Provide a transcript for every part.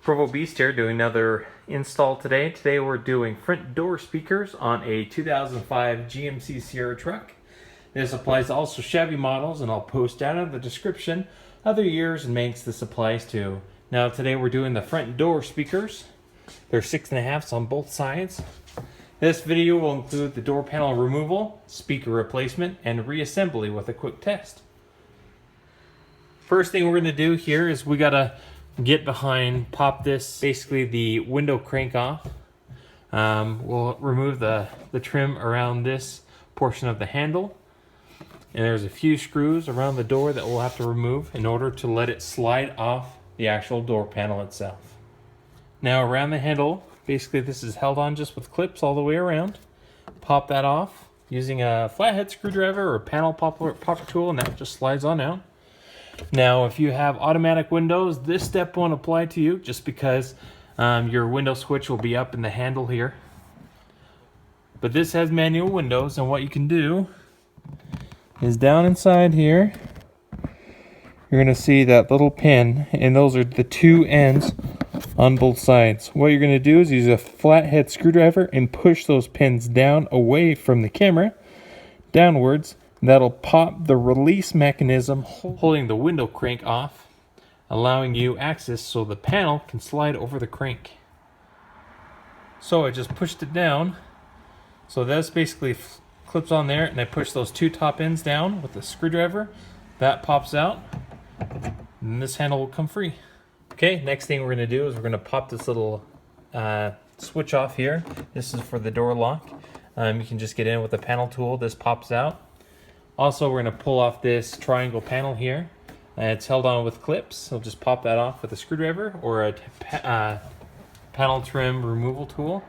Provo Beast here doing another install today. Today we're doing front door speakers on a 2005 GMC Sierra truck. This applies to also Chevy models, and I'll post down in the description other years and makes this applies to. Now today we're doing the front door speakers. They're 6.5s on both sides. This video will include the door panel removal, speaker replacement, and reassembly with a quick test. First thing we're going to do here is we gotta get behind, pop this, basically the window crank off. We'll remove the trim around this portion of the handle. And there's a few screws around the door that we'll have to remove in order to let it slide off the actual door panel itself. Now around the handle, basically this is held on just with clips all the way around. Pop that off using a flathead screwdriver or a panel popper tool, and that just slides on out. Now, if you have automatic windows, this step won't apply to you just because your window switch will be up in the handle here. But this has manual windows, and what you can do is down inside here, you're going to see that little pin, and those are the two ends on both sides. What you're going to do is use a flathead screwdriver and push those pins down away from the camera, downwards. That'll pop the release mechanism holding the window crank off, allowing you access so the panel can slide over the crank. So I just pushed it down. So that's basically clips on there, and I push those two top ends down with the screwdriver. That pops out, and this handle will come free. Okay, next thing we're going to do is we're going to pop this little switch off here. This is for the door lock. You can just get in with the panel tool. This pops out. Also, we're going to pull off this triangle panel here. It's held on with clips, so just pop that off with a screwdriver or a panel trim removal tool.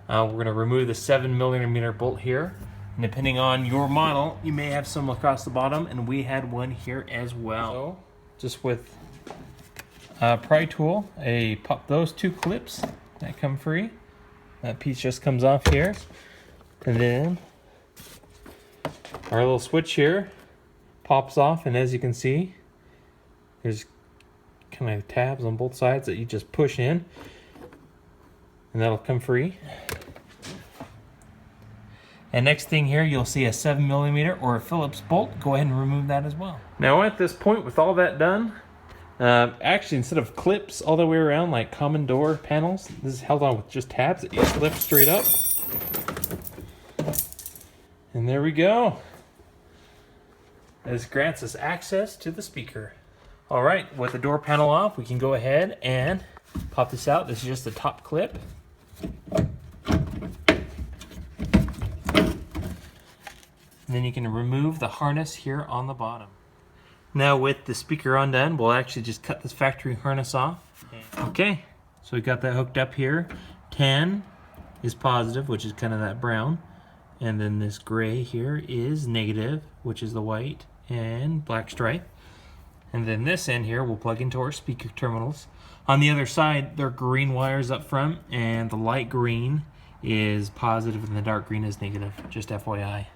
We're going to remove the 7mm bolt here. And depending on your model, you may have some across the bottom, and we had one here as well. So, just with a pry tool, pop those two clips that come free. That piece just comes off here. And then our little switch here pops off, and as you can see, there's kind of tabs on both sides that you just push in, and that'll come free. And next thing here, you'll see a 7mm or a Phillips bolt. Go ahead and remove that as well. Now at this point, with all that done, actually instead of clips all the way around like common door panels, this is held on with just tabs that you lift straight up. And there we go. This grants us access to the speaker. All right, with the door panel off, we can go ahead and pop this out. This is just the top clip. And then you can remove the harness here on the bottom. Now with the speaker undone, we'll actually just cut this factory harness off. Okay, so we got that hooked up here. 10 is positive, which is kind of that brown. And then this gray here is negative, which is the white and black stripe. And then this end here will plug into our speaker terminals. On the other side, there are green wires up front, and the light green is positive and the dark green is negative, just FYI.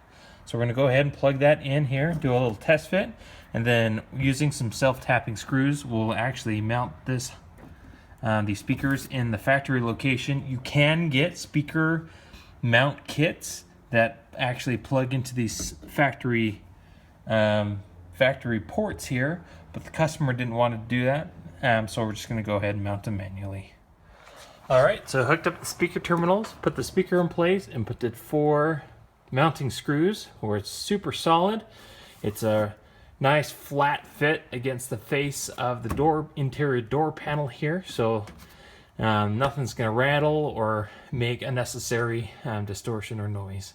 So we're going to go ahead and plug that in here, do a little test fit, and then using some self-tapping screws, we'll actually mount this, these speakers in the factory location. You can get speaker mount kits that actually plug into these factory ports here, but the customer didn't want to do that, so we're just going to go ahead and mount them manually. All right, so hooked up the speaker terminals, put the speaker in place, and put the 4 mounting screws where it's super solid. It's a nice flat fit against the face of the interior door panel here, so nothing's going to rattle or make unnecessary distortion or noise.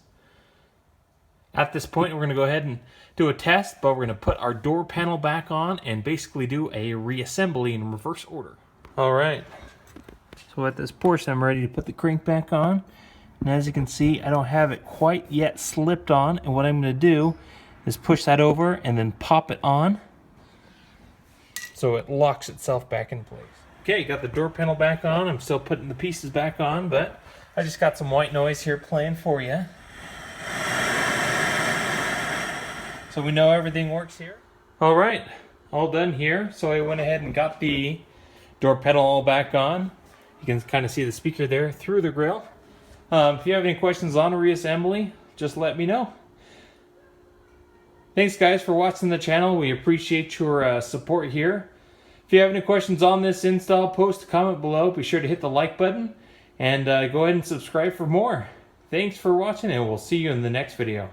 At this point, we're going to go ahead and do a test, but we're going to put our door panel back on and basically do a reassembly in reverse order. All right, so at this portion, I'm ready to put the crank back on. And as you can see, I don't have it quite yet slipped on, and what I'm going to do is push that over and then pop it on so it locks itself back in place. Okay, got the door panel back on. I'm still putting the pieces back on, but I just got some white noise here playing for you. So we know everything works here. All right, all done here. So I went ahead and got the Door pedal all back on. You can kind of see the speaker there through the grill. If you have any questions on a reassembly, just let me know. Thanks guys for watching the channel. We appreciate your support here. If you have any questions on this install, post a comment below. Be sure to hit the like button and go ahead and subscribe for more. Thanks for watching, and we'll see you in the next video.